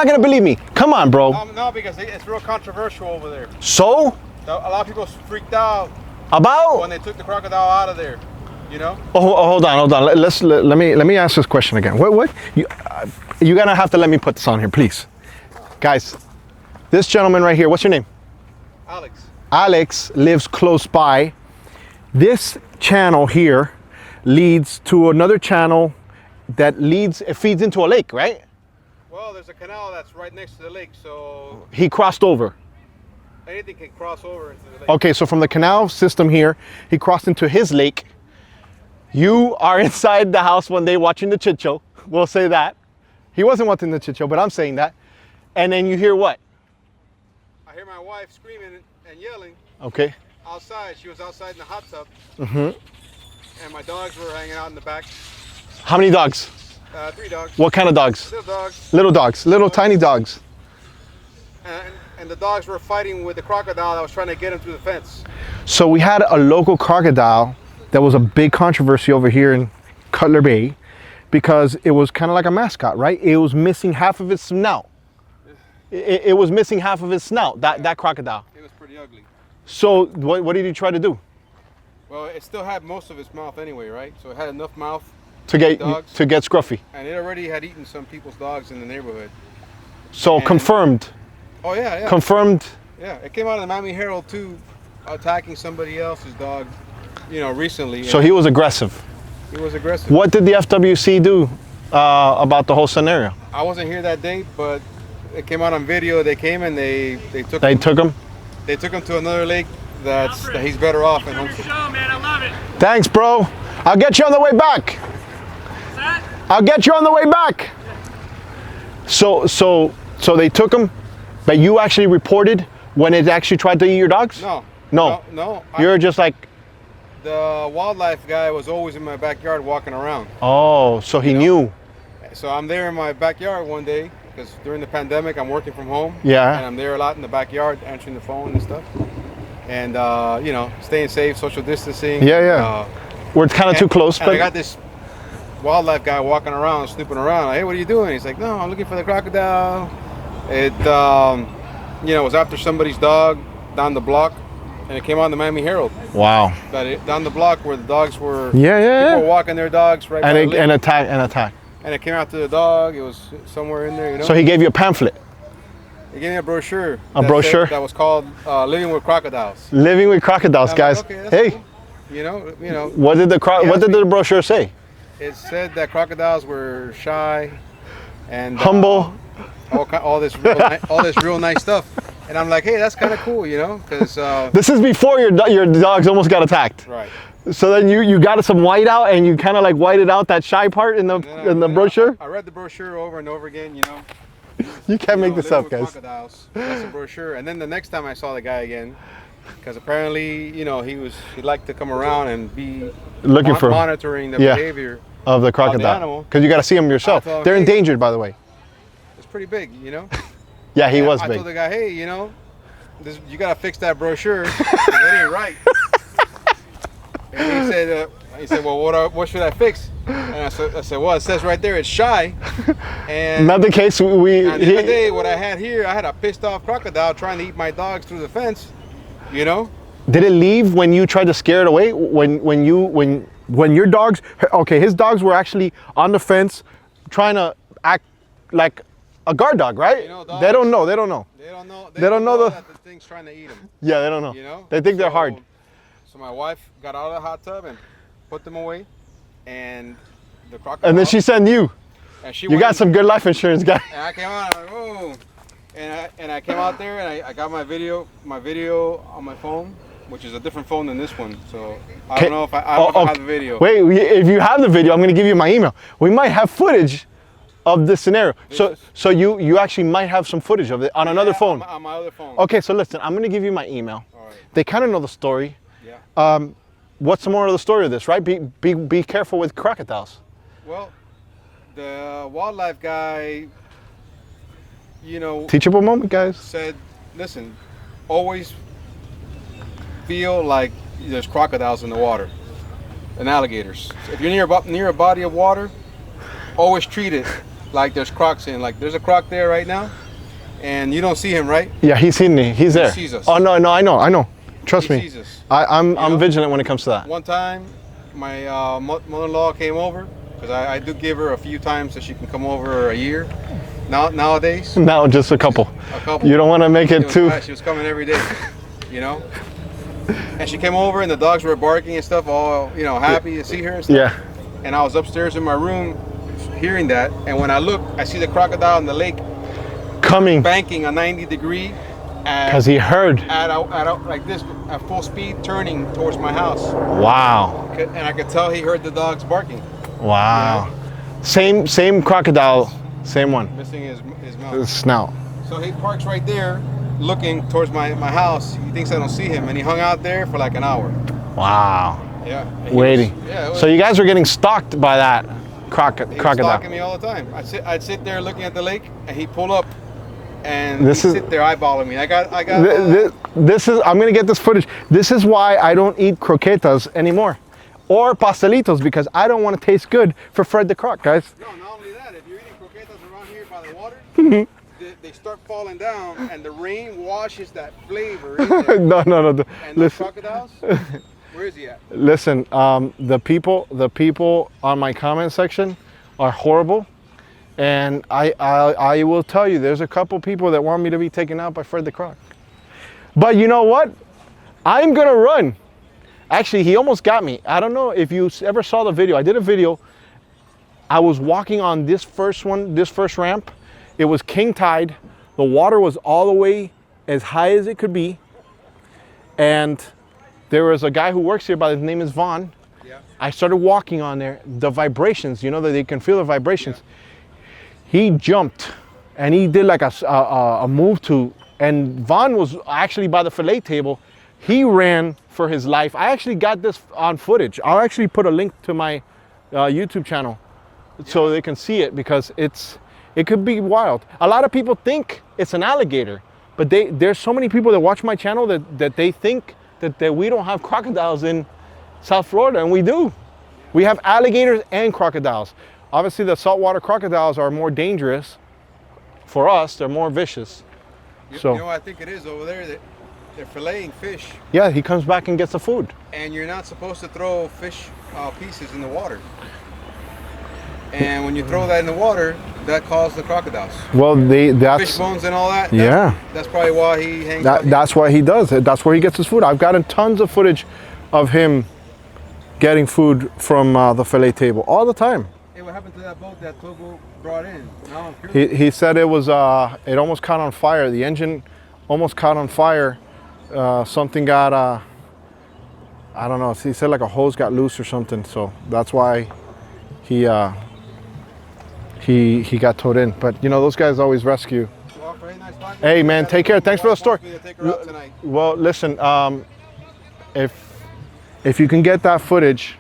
not gonna believe me. Come on, bro. No, because it's real controversial over there. So? A lot of people freaked out about when they took the crocodile out of there. You know? Oh, hold on. Let me ask this question again. What? You're gonna have to let me put this on here, please, guys. This gentleman right here. What's your name? Alex. Alex lives close by. This channel here leads to another channel that it feeds into a lake, right? Well, there's a canal that's right next to the lake, so he crossed over. Anything can cross over into the lake. Okay, so from the canal system here, he crossed into his lake. You are inside the house one day watching the Chit Show. We'll say that. He wasn't watching the Chit Show, but I'm saying that. And then you hear what? I hear my wife screaming and yelling. Okay. Outside. She was outside in the hot tub. Mm-hmm. And my dogs were hanging out in the back. How many dogs? 3 dogs. What kind of dogs? Little dogs. Little dogs. Little tiny dogs. And the dogs were fighting with the crocodile that was trying to get him through the fence. So we had a local crocodile that was a big controversy over here in Cutler Bay because it was kind of like a mascot, right? It was missing half of its snout. It was missing half of its snout, that crocodile. It was pretty ugly. So what did you try to do? Well, it still had most of its mouth anyway, right? So it had enough mouth to get scruffy. And it already had eaten some people's dogs in the neighborhood. So confirmed. Oh yeah, yeah. Confirmed. Yeah, it came out of the Miami Herald too, attacking somebody else's dog, you know, recently. So he was aggressive. He was aggressive. What did the FWC do about the whole scenario? I wasn't here that day, but it came out on video. They came and they took. They took him. They took him to another lake that he's better off in. Show, man, I love it. Thanks, bro. I'll get you on the way back. What's that? I'll get you on the way back. So they took him, but you actually reported when it actually tried to eat your dogs? No. You're just like. The wildlife guy was always in my backyard walking around. Oh, so he knew. So I'm there in my backyard one day because during the pandemic I'm working from home. Yeah. And I'm there a lot in the backyard answering the phone and stuff. And you know, staying safe, social distancing. Yeah. We're kind of too close, and but I got this wildlife guy walking around, snooping around. Like, hey, what are you doing? He's like, no, I'm looking for the crocodile. It, you know, was after somebody's dog down the block. And it came on the Miami Herald. Wow. Down the block where the dogs were. Yeah. People were walking their dogs right. And attack. And it came after the dog. It was somewhere in there, you know. So he gave you a pamphlet. He gave me a brochure. A brochure that was called "Living with Crocodiles." Living with crocodiles, guys. Like, okay, hey. Cool. You know. What did the brochure say? It said that crocodiles were shy and humble. All this real nice stuff. And I'm like, hey, that's kind of cool, you know, because this is before your dogs almost got attacked. Right. So then you got some white out and you kind of like whited out that shy part in the brochure. I read the brochure over and over again, you know. You can't make this up, guys. Crocodiles. That's the brochure. And then the next time I saw the guy again, because apparently, you know, he liked to come around and be looking for monitoring the behavior of the crocodile. Because you got to see them yourself. They're endangered, by the way. It's pretty big, you know. Yeah, he was big. I told the guy, hey, you know, you gotta fix that brochure. It ain't right. And he said, well, what should I fix? And I said, well, it says right there, it's shy. And not the case. The other day, what I had here, I had a pissed off crocodile trying to eat my dogs through the fence. You know. Did it leave when you tried to scare it away? When your dogs? Okay, his dogs were actually on the fence, trying to act like a guard dog, right? You know, dogs, they don't know. They don't know that the thing's trying to eat them. Yeah, they don't know. You know? They think they're hard. So my wife got out of the hot tub and put them away, and the crocodile. And then she sent you. And she you got some good life insurance, guy. And I came out. I'm like, whoa. And I came out there and I got my video on my phone, which is a different phone than this one. So I don't know if I have the video. Wait, if you have the video, I'm gonna give you my email. We might have footage of this scenario. So you actually might have some footage of it on another phone. On my other phone. Okay, so listen, I'm gonna give you my email. All right. They kind of know the story. Yeah. What's the moral of the story of this, right? Be careful with crocodiles. Well, the wildlife guy, you know, teachable moment, guys, said, listen, always feel like there's crocodiles in the water and alligators. So if you're near a body of water, always treat it like there's crocs in. Like there's a croc there right now, and you don't see him, right? Yeah, he's seen me. He's there. He sees us. Oh no, I know. Trust He me. sees us. I'm vigilant when it comes to that. One time, my mother-in-law came over because I do give her a few times that she can come over a year. Nowadays, Now just a couple. a couple. You don't want to make it too. She was coming every day, you know. And she came over, and the dogs were barking and stuff, all happy to see her and stuff. Yeah. And I was upstairs in my room, hearing that. And when I look, I see the crocodile in the lake Coming. banking a 90-degree. Because he heard. Like this, at full speed, turning towards my house. Wow. And I could tell he heard the dogs barking. Wow. Same crocodile. Same one. Missing his His mouth. snout. So he parks right there, looking towards my house. He thinks I don't see him, and he hung out there for like an hour. Wow. Yeah. And he Waiting. was- So you guys were getting stalked by that he was crocodile. stalking me all the time. I'd sit there looking at the lake, and he'd pull up, and This he'd is- sit there eyeballing me. I got. This is, I'm gonna get this footage. This is why I don't eat croquetas anymore. Or pastelitos, because I don't want to taste good for Fred the Croc, guys. No, not only that. If you're eating croquetas around here by the water, they start falling down, and the rain washes that flavor in there. No. And those Listen, crocodiles, where is he at? listen. The people on my comment section are horrible, and I will tell you, there's a couple people that want me to be taken out by Fred the Croc. But you know what? I'm gonna run. Actually, he almost got me. I don't know if you ever saw the video. I did a video. I was walking on this first ramp. It was king tide. The water was all the way as high as it could be. And there was a guy who works here, his name is Vaughn. Yeah. I started walking on there. The vibrations, that they can feel the vibrations. Yeah. He jumped and he did like a move and Vaughn was actually by the fillet table. He ran for his life. I actually got this on footage. I'll actually put a link to my YouTube channel so they can see it, because it could be wild. A lot of people think it's an alligator, but there's so many people that watch my channel that they think that we don't have crocodiles in South Florida, and we do. We have alligators and crocodiles. Obviously, the saltwater crocodiles are more dangerous for us. They're more vicious. So, You know what I think it is over there? That they're filleting fish, yeah, he comes back and gets the food. and you're not supposed to throw fish pieces in the water. And when you throw that in the water, that calls the crocodiles. Well, Fish that's bones and all that. Yeah. That's probably why he hangs out here. that's why he does it. That's where he gets his food. I've gotten tons of footage of him getting food from the fillet table all the time. Hey, what happened to that boat that Togo brought in? Now I'm curious. He said it was it almost caught on fire. The engine almost caught on fire. Something got I don't know. He said like a hose got loose or something. So that's why he got towed in. But those guys always rescue. Well, hey, nice talking to Hey you. man, take care. Thanks for the story. Want me to take her out tonight? Well, listen. If you can get that footage,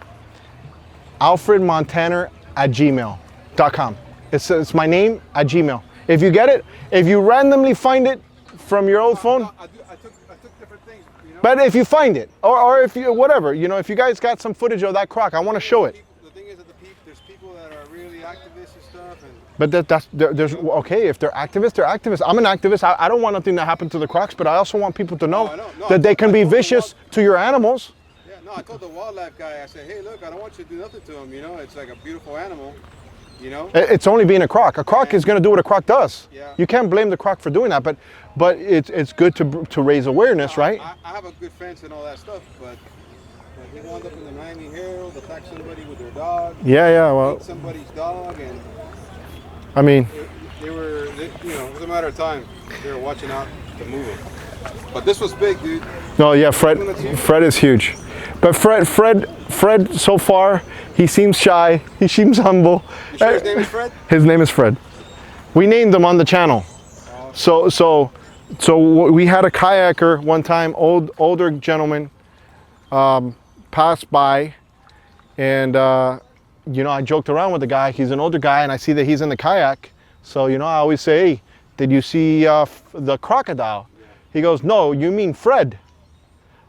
Alfred Montaner at gmail.com. It's my name at Gmail. If you get it, if you randomly find it from your old phone, I took different things, but if you find it, or if you, whatever, if you guys got some footage of that croc, I want to show it. The thing is that there's people that are really activists and stuff, and But there's okay, if they're activists, they're activists. I'm an activist. I don't want nothing to happen to the crocs, but I also want people to know I know. No, that they can I be told them vicious to your animals. yeah, no, I told the wildlife guy, I said, hey, look, I don't want you to do nothing to him, it's like a beautiful animal, It's only being a croc. A croc is going to do what a croc does. Yeah. You can't blame the croc for doing that, but it's good to raise awareness, right? I have a good fence and all that stuff, but he wound up in the Miami Herald, attacked somebody with their dog, Yeah. Well, ate somebody's dog, and I mean, it was a matter of time. They were watching out to move him. But this was big, dude. no, yeah. Fred is huge, but Fred. So far, he seems shy. He seems humble. You sure his name is Fred? His name is Fred. We named him on the channel. So we had a kayaker one time, older gentleman, passed by, and I joked around with the guy. He's an older guy, and I see that he's in the kayak. So I always say, hey, did you see the crocodile? He goes, no, you mean Fred.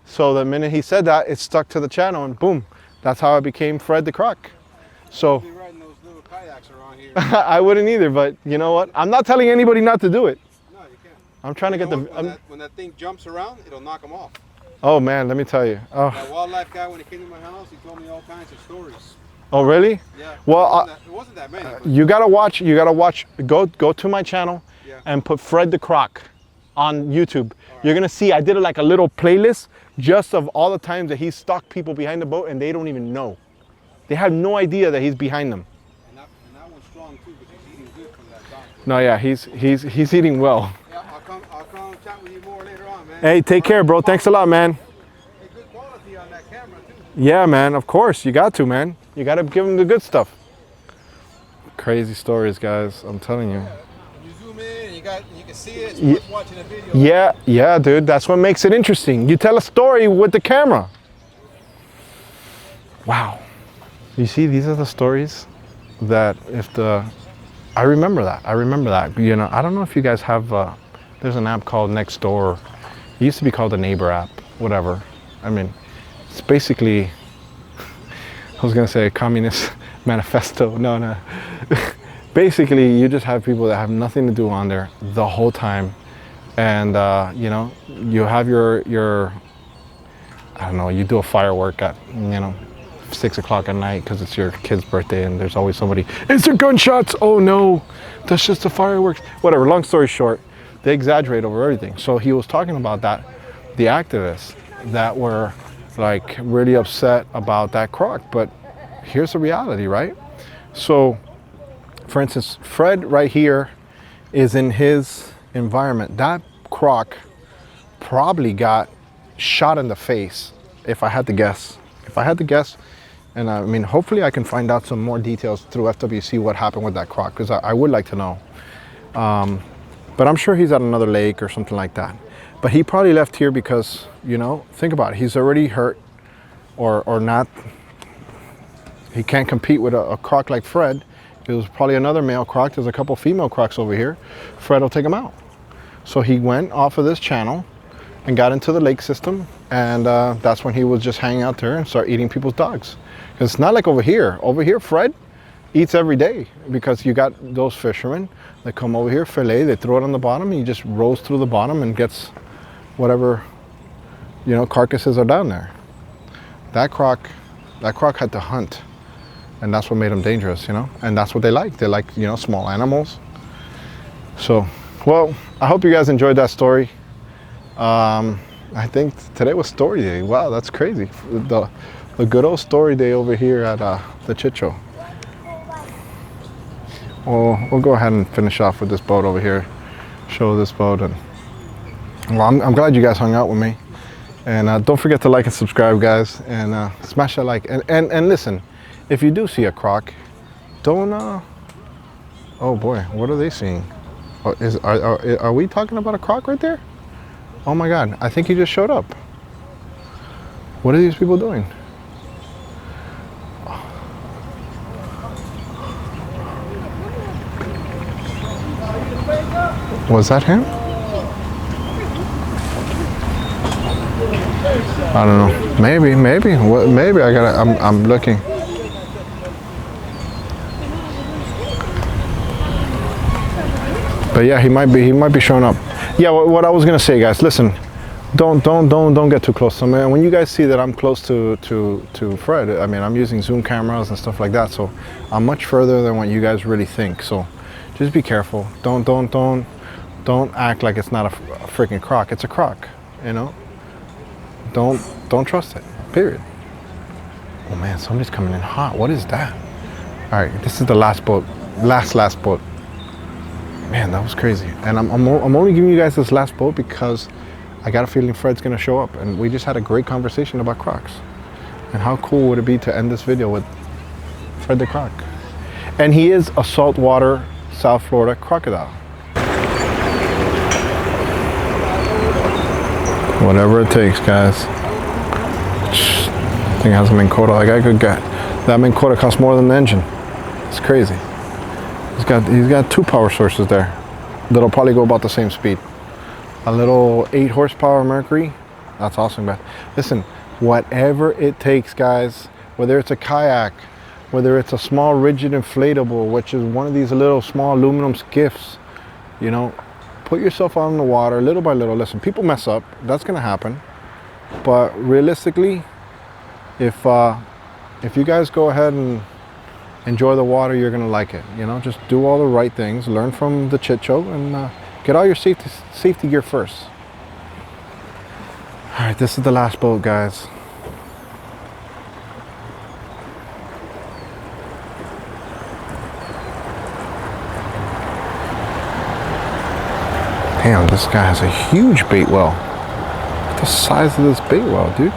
So the minute he said that, it stuck to the channel, and boom, that's how I became Fred the Croc. So They're riding those little kayaks around here. I wouldn't either, but you know what? I'm not telling anybody not to do it. No, you can't. I'm trying to get the. When that thing jumps around, it'll knock them off. Oh man, let me tell you. Oh. That wildlife guy, when he came to my house, he told me all kinds of stories. Oh really? Yeah. Well, it wasn't that many. you gotta watch. You gotta watch. Go to my channel, Yeah. and put Fred the Croc on YouTube. You're gonna see. I did like a little playlist just of all the times that he stalked people behind the boat, and they don't even know. They have no idea that he's behind them. And that one's strong too, because he's eating good from that doctor. No, yeah, he's eating well. Yeah, I'll come chat with you more later on, man. Hey, take care, bro. Thanks a lot, man. Hey, good quality on that camera too. Yeah, man. Of course, you got to, man. You got to give him the good stuff. Crazy stories, guys. I'm telling you. You zoom in, and you can see it. It's worth watching a video. Yeah, dude. That's what makes it interesting. You tell a story with the camera. Wow. You see, these are the stories that I remember that. You know, I don't know if you guys have, there's an app called Nextdoor. It used to be called the Neighbor app, whatever. I mean, it's basically, I was gonna say a communist manifesto. No. Basically, you just have people that have nothing to do on there the whole time. And, you know, you have your, I don't know, you do a firework at, you know, 6 o'clock at night because it's your kid's birthday, and there's always somebody, is there gunshots? Oh no, that's just the fireworks. Whatever, long story short, they exaggerate over everything. So he was talking about that, the activists that were like really upset about that croc. But here's the reality, right? So for instance, Fred right here is in his environment. That croc probably got shot in the face, if I had to guess. And I mean, hopefully I can find out some more details through FWC what happened with that croc, because I would like to know. But I'm sure he's at another lake or something like that. But he probably left here because, you know, think about it. He's already hurt or not. He can't compete with a croc like Fred. It was probably another male croc. There's a couple female crocs over here. Fred will take him out. So he went off of this channel and got into the lake system. And that's when he was just hanging out there and start eating people's dogs. Because it's not like over here. Over here, Fred eats every day, because you got those fishermen that come over here, fillet, they throw it on the bottom, and he just rolls through the bottom and gets whatever, you know, carcasses are down there. That croc had to hunt, and that's what made him dangerous, you know, and that's what they like. They like, you know, small animals. So, well, I hope you guys enjoyed that story. I think today was story day. Wow, that's crazy. The good old story day over here at the Chit Show. Well, we'll go ahead and finish off with this boat over here. Show this boat, and well, I'm glad you guys hung out with me. And don't forget to like and subscribe, guys, and smash that like. And listen, if you do see a croc, don't. Oh boy, what are they seeing? Are we talking about a croc right there? Oh my God, I think he just showed up. What are these people doing? Was that him? I don't know. Maybe. Maybe I gotta. I'm looking. But yeah, he might be showing up. Yeah, what I was gonna say, guys. Listen, don't get too close to me. When you guys see that I'm close to Fred, I mean, I'm using zoom cameras and stuff like that, so I'm much further than what you guys really think. So just be careful. Don't act like it's not a freaking croc. It's a croc, you know. Don't trust it. Period. Oh man, somebody's coming in hot. What is that? All right, this is the last boat. Last boat. Man, that was crazy. And I'm only giving you guys this last boat because I got a feeling Fred's gonna show up, and we just had a great conversation about crocs. And how cool would it be to end this video with Fred the Croc? And he is a saltwater South Florida crocodile. Whatever it takes, guys. Thing has a Minn Kota. I got a good guy. That Minn Kota costs more than the engine. It's crazy. He's got 2 power sources there that'll probably go about the same speed. A little 8 horsepower Mercury. That's awesome, man. Listen, whatever it takes, guys. Whether it's a kayak, whether it's a small rigid inflatable, which is one of these little small aluminum skiffs, you know, put yourself out in the water little by little. Listen, people mess up, that's gonna happen, but realistically, if you guys go ahead and enjoy the water, you're gonna like it. You know, just do all the right things, learn from the Chit Show, and get all your safety gear first. All right, this is the last boat, guys. Damn, this guy has a huge bait well. Look at the size of this bait well, dude.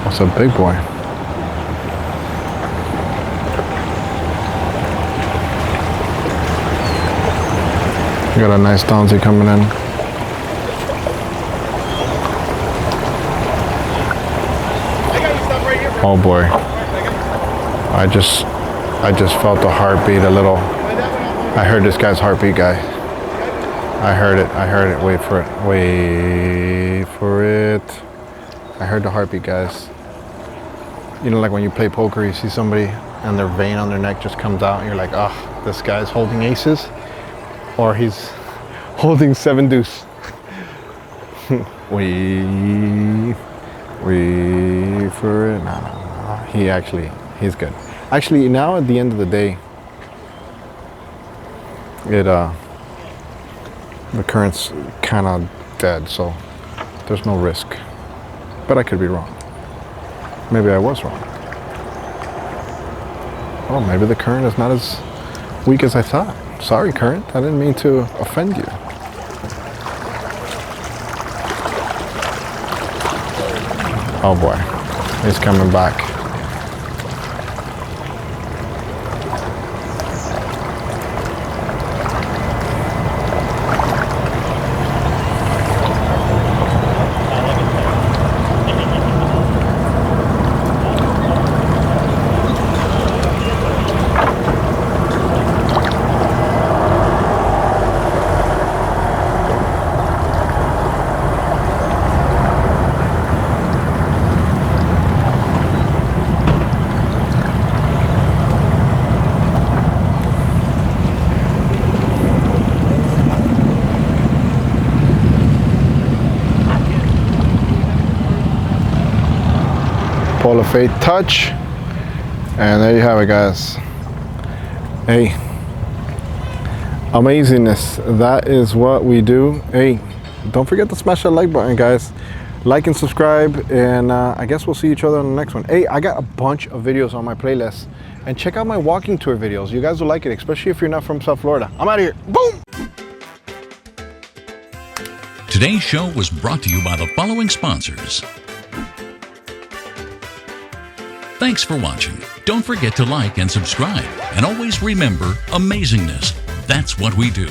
That's a big boy. Got a nice Donzie coming in. Oh boy. I just felt the heartbeat a little. I heard this guy's heartbeat, guy. I heard it. Wait for it. I heard the heartbeat, guys. You know, like when you play poker, you see somebody and their vein on their neck just comes out and you're like, oh, this guy's holding aces or he's holding 7 deuce. Wait for it. No. He's good. Actually, now at the end of the day, the current's kind of dead, so there's no risk. But I could be wrong. Maybe I was wrong. Oh, maybe the current is not as weak as I thought. Sorry, current. I didn't mean to offend you. Oh boy, he's coming back. Pull a fate touch, and there you have it, guys. Hey, amazingness, that is what we do. Hey, don't forget to smash that like button, guys. Like and subscribe, and I guess we'll see each other on the next one. Hey, I got a bunch of videos on my playlist, and check out my walking tour videos. You guys will like it, especially if you're not from South Florida. I'm out of here. Boom! Today's show was brought to you by the following sponsors. Thanks for watching. Don't forget to like and subscribe. And always remember, amazingness, that's what we do.